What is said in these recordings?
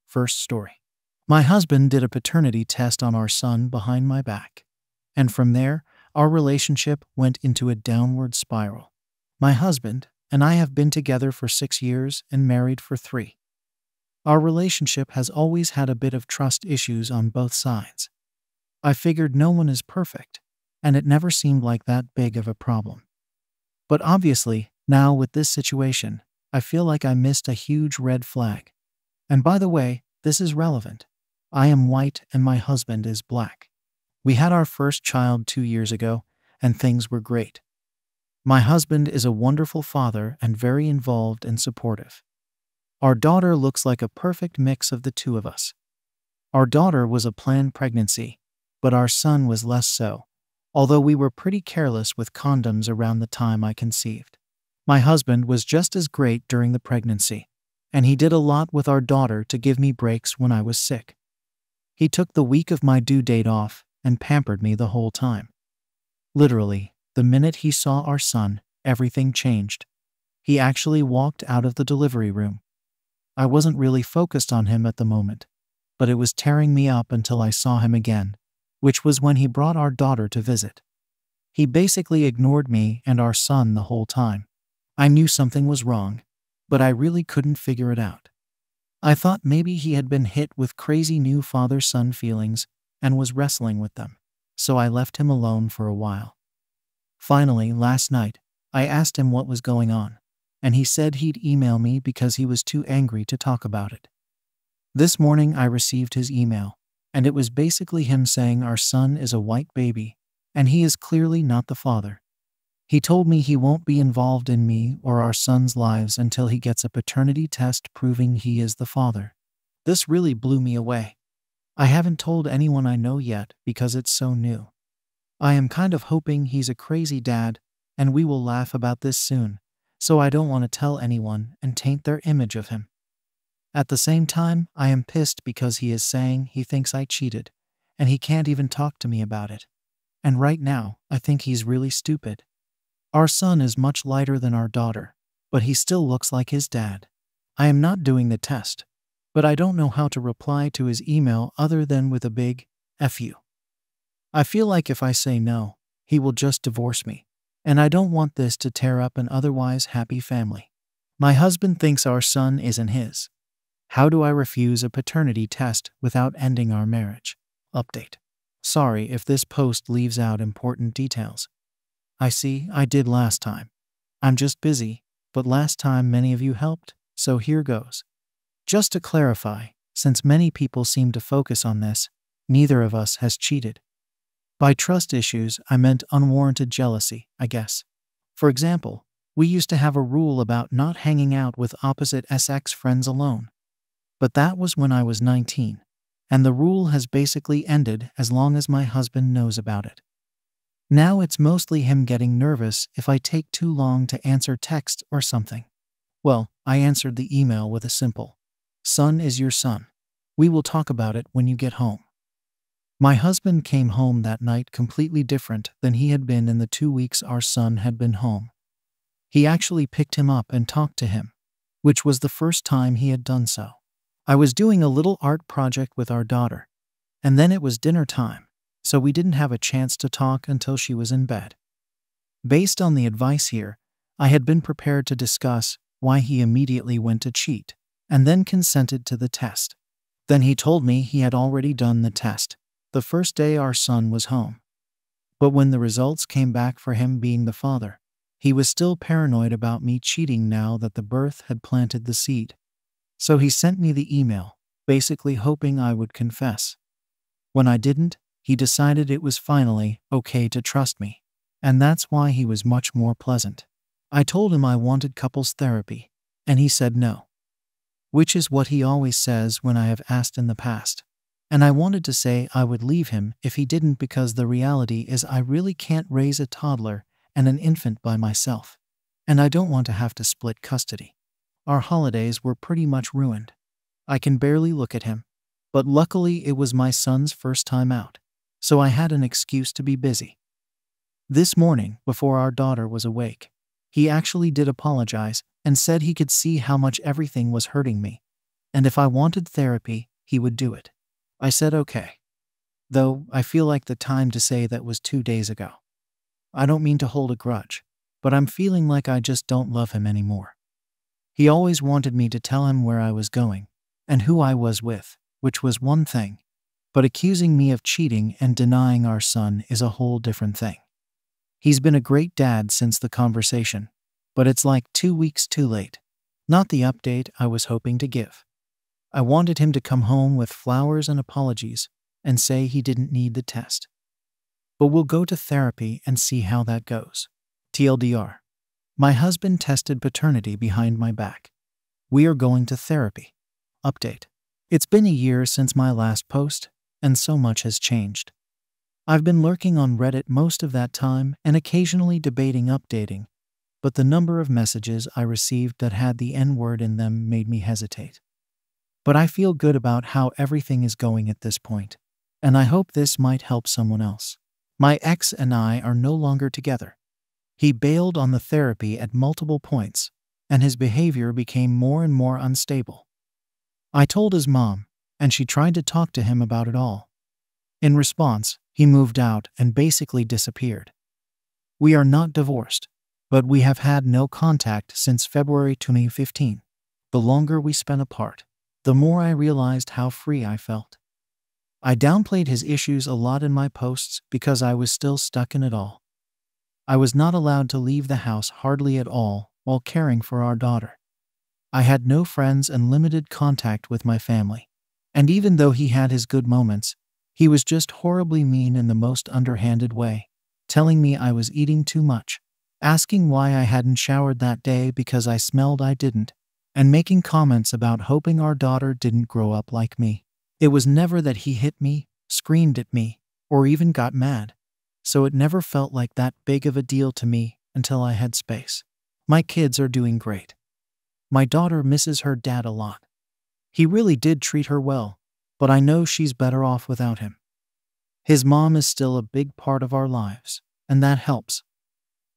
First story. My husband did a paternity test on our son behind my back. And from there, our relationship went into a downward spiral. My husband and I have been together for 6 years and married for 3. Our relationship has always had a bit of trust issues on both sides. I figured no one is perfect, and it never seemed like that big of a problem. But obviously, now with this situation, I feel like I missed a huge red flag. And by the way, this is relevant. I am white and my husband is black. We had our first child 2 years ago, and things were great. My husband is a wonderful father and very involved and supportive. Our daughter looks like a perfect mix of the two of us. Our daughter was a planned pregnancy, but our son was less so, although we were pretty careless with condoms around the time I conceived. My husband was just as great during the pregnancy, and he did a lot with our daughter to give me breaks when I was sick. He took the week of my due date off and pampered me the whole time. Literally, the minute he saw our son, everything changed. He actually walked out of the delivery room. I wasn't really focused on him at the moment, but it was tearing me up until I saw him again, which was when he brought our daughter to visit. He basically ignored me and our son the whole time. I knew something was wrong, but I really couldn't figure it out. I thought maybe he had been hit with crazy new father-son feelings and was wrestling with them, so I left him alone for a while. Finally, last night, I asked him what was going on, and he said he'd email me because he was too angry to talk about it. This morning I received his email, and it was basically him saying our son is a white baby, and he is clearly not the father. He told me he won't be involved in me or our son's lives until he gets a paternity test proving he is the father. This really blew me away. I haven't told anyone I know yet because it's so new. I am kind of hoping he's a crazy dad, and we will laugh about this soon, so I don't want to tell anyone and taint their image of him. At the same time, I am pissed because he is saying he thinks I cheated, and he can't even talk to me about it. And right now, I think he's really stupid. Our son is much lighter than our daughter, but he still looks like his dad. I am not doing the test, but I don't know how to reply to his email other than with a big F you. I feel like if I say no, he will just divorce me, and I don't want this to tear up an otherwise happy family. My husband thinks our son isn't his. How do I refuse a paternity test without ending our marriage? Update. Sorry if this post leaves out important details. I see I did last time. I'm just busy, but last time many of you helped, so here goes. Just to clarify, since many people seem to focus on this, neither of us has cheated. By trust issues, I meant unwarranted jealousy, I guess. For example, we used to have a rule about not hanging out with opposite sex friends alone. But that was when I was 19, and the rule has basically ended as long as my husband knows about it. Now it's mostly him getting nervous if I take too long to answer text or something. Well, I answered the email with a simple, "Son is your son. We will talk about it when you get home." My husband came home that night completely different than he had been in the 2 weeks our son had been home. He actually picked him up and talked to him, which was the first time he had done so. I was doing a little art project with our daughter, and then it was dinner time, so we didn't have a chance to talk until she was in bed. Based on the advice here, I had been prepared to discuss why he immediately went to cheat, and then consented to the test. Then he told me he had already done the test the first day our son was home. But when the results came back for him being the father, he was still paranoid about me cheating now that the birth had planted the seed. So he sent me the email, basically hoping I would confess. When I didn't, he decided it was finally okay to trust me, and that's why he was much more pleasant. I told him I wanted couples therapy, and he said no. Which is what he always says when I have asked in the past. And I wanted to say I would leave him if he didn't because the reality is I really can't raise a toddler and an infant by myself, and I don't want to have to split custody. Our holidays were pretty much ruined. I can barely look at him, but luckily it was my son's first time out, so I had an excuse to be busy. This morning, before our daughter was awake, he actually did apologize and said he could see how much everything was hurting me, and if I wanted therapy, he would do it. I said okay. Though I feel like the time to say that was 2 days ago. I don't mean to hold a grudge, but I'm feeling like I just don't love him anymore. He always wanted me to tell him where I was going and who I was with, which was one thing, but accusing me of cheating and denying our son is a whole different thing. He's been a great dad since the conversation, but it's like 2 weeks too late. Not the update I was hoping to give. I wanted him to come home with flowers and apologies and say he didn't need the test. But we'll go to therapy and see how that goes. TLDR. My husband tested paternity behind my back. We are going to therapy. Update. It's been a year since my last post, and so much has changed. I've been lurking on Reddit most of that time and occasionally debating updating, but the number of messages I received that had the N-word in them made me hesitate. But I feel good about how everything is going at this point, and I hope this might help someone else. My ex and I are no longer together. He bailed on the therapy at multiple points, and his behavior became more and more unstable. I told his mom, and she tried to talk to him about it all. In response, he moved out and basically disappeared. We are not divorced, but we have had no contact since February 2015. The longer we spent apart, the more I realized how free I felt. I downplayed his issues a lot in my posts because I was still stuck in it all. I was not allowed to leave the house hardly at all while caring for our daughter. I had no friends and limited contact with my family, and even though he had his good moments, he was just horribly mean in the most underhanded way, telling me I was eating too much, asking why I hadn't showered that day because I smelled I didn't, and making comments about hoping our daughter didn't grow up like me. It was never that he hit me, screamed at me, or even got mad, so it never felt like that big of a deal to me until I had space. My kids are doing great. My daughter misses her dad a lot. He really did treat her well, but I know she's better off without him. His mom is still a big part of our lives, and that helps.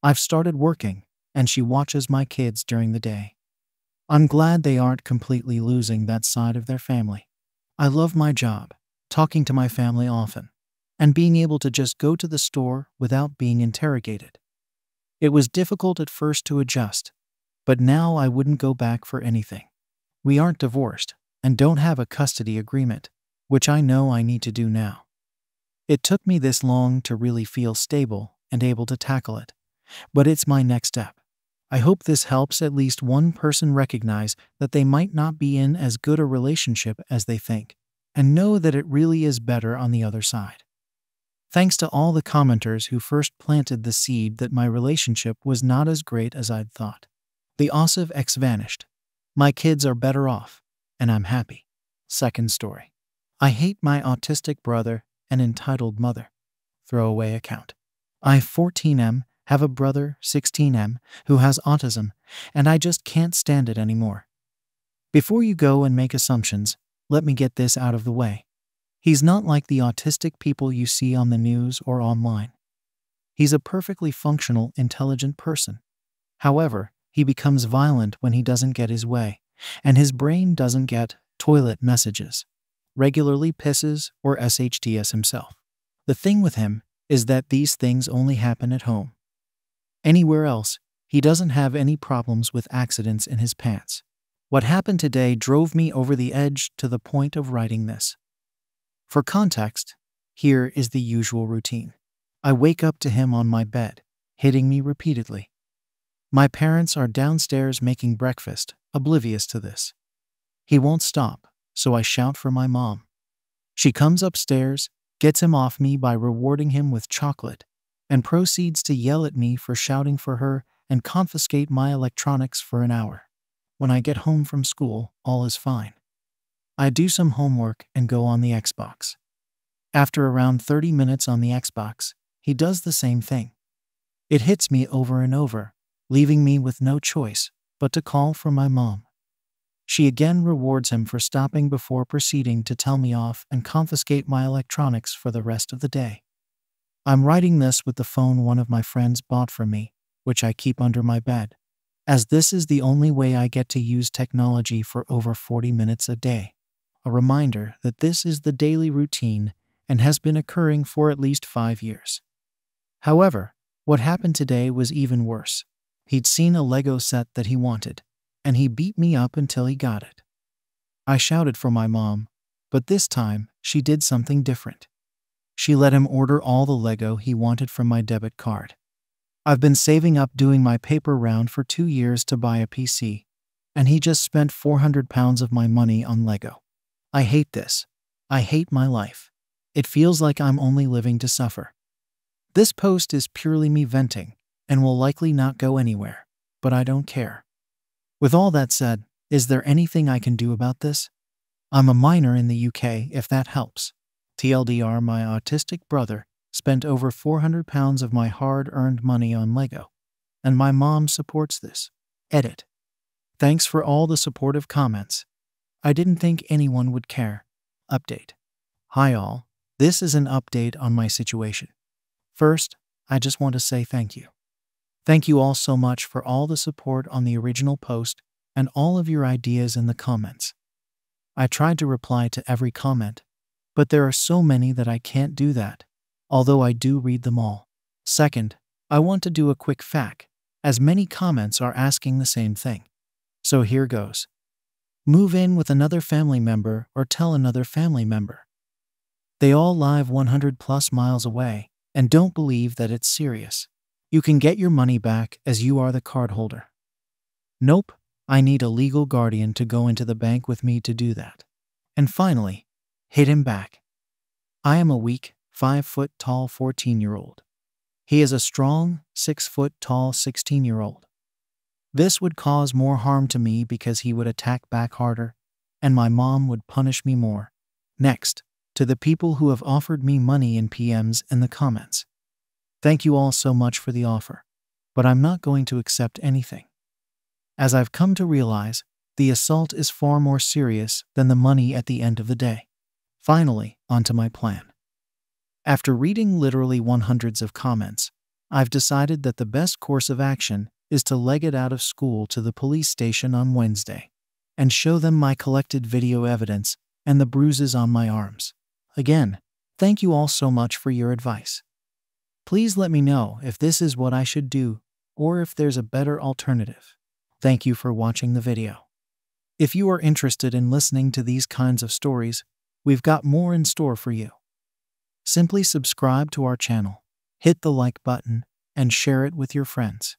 I've started working, and she watches my kids during the day. I'm glad they aren't completely losing that side of their family. I love my job, talking to my family often, and being able to just go to the store without being interrogated. It was difficult at first to adjust, but now I wouldn't go back for anything. We aren't divorced and don't have a custody agreement, which I know I need to do now. It took me this long to really feel stable and able to tackle it, but it's my next step. I hope this helps at least one person recognize that they might not be in as good a relationship as they think, and know that it really is better on the other side. Thanks to all the commenters who first planted the seed that my relationship was not as great as I'd thought. The Ossive X vanished. My kids are better off, and I'm happy. Second story. I hate my autistic brother and entitled mother. Throwaway account. I, 14M, have a brother, 16M, who has autism, and I just can't stand it anymore. Before you go and make assumptions, let me get this out of the way. He's not like the autistic people you see on the news or online. He's a perfectly functional, intelligent person. However, he becomes violent when he doesn't get his way, and his brain doesn't get toilet messages, regularly pisses, or SHTS himself. The thing with him is that these things only happen at home. Anywhere else, he doesn't have any problems with accidents in his pants. What happened today drove me over the edge to the point of writing this. For context, here is the usual routine. I wake up to him on my bed, hitting me repeatedly. My parents are downstairs making breakfast, oblivious to this. He won't stop, so I shout for my mom. She comes upstairs, gets him off me by rewarding him with chocolate, and proceeds to yell at me for shouting for her and confiscate my electronics for an hour. When I get home from school, all is fine. I do some homework and go on the Xbox. After around 30 minutes on the Xbox, he does the same thing. It hits me over and over, leaving me with no choice but to call for my mom. She again rewards him for stopping before proceeding to tell me off and confiscate my electronics for the rest of the day. I'm writing this with the phone one of my friends bought for me, which I keep under my bed. as this is the only way I get to use technology for over 40 minutes a day. A reminder that this is the daily routine and has been occurring for at least 5 years. However, what happened today was even worse. He'd seen a Lego set that he wanted, and he beat me up until he got it. I shouted for my mom, but this time she did something different. She let him order all the Lego he wanted from my debit card. I've been saving up doing my paper round for 2 years to buy a PC, and he just spent £400 of my money on Lego. I hate this. I hate my life. It feels like I'm only living to suffer. This post is purely me venting and will likely not go anywhere, but I don't care. With all that said, is there anything I can do about this? I'm a minor in the UK, if that helps. TLDR, my autistic brother spent over £400 of my hard-earned money on Lego, and my mom supports this. Edit. Thanks for all the supportive comments. I didn't think anyone would care. Update. Hi all, this is an update on my situation. First, I just want to say thank you. Thank you all so much for all the support on the original post and all of your ideas in the comments. I tried to reply to every comment, but there are so many that I can't do that, although I do read them all. Second, I want to do a quick fact, as many comments are asking the same thing. So here goes. Move in with another family member or tell another family member. They all live 100+ miles away and don't believe that it's serious. You can get your money back as you are the cardholder. Nope, I need a legal guardian to go into the bank with me to do that. And finally, hit him back. I am a weak, 5-foot-tall 14-year-old. He is a strong, 6-foot-tall 16-year-old. This would cause more harm to me because he would attack back harder, and my mom would punish me more. Next, to the people who have offered me money in PMs in the comments. Thank you all so much for the offer, but I'm not going to accept anything. As I've come to realize, the assault is far more serious than the money at the end of the day. Finally, onto my plan. After reading literally hundreds of comments, I've decided that the best course of action is to leg it out of school to the police station on Wednesday and show them my collected video evidence and the bruises on my arms. Again, thank you all so much for your advice. Please let me know if this is what I should do or if there's a better alternative. Thank you for watching the video. If you are interested in listening to these kinds of stories, we've got more in store for you. Simply subscribe to our channel, hit the like button, and share it with your friends.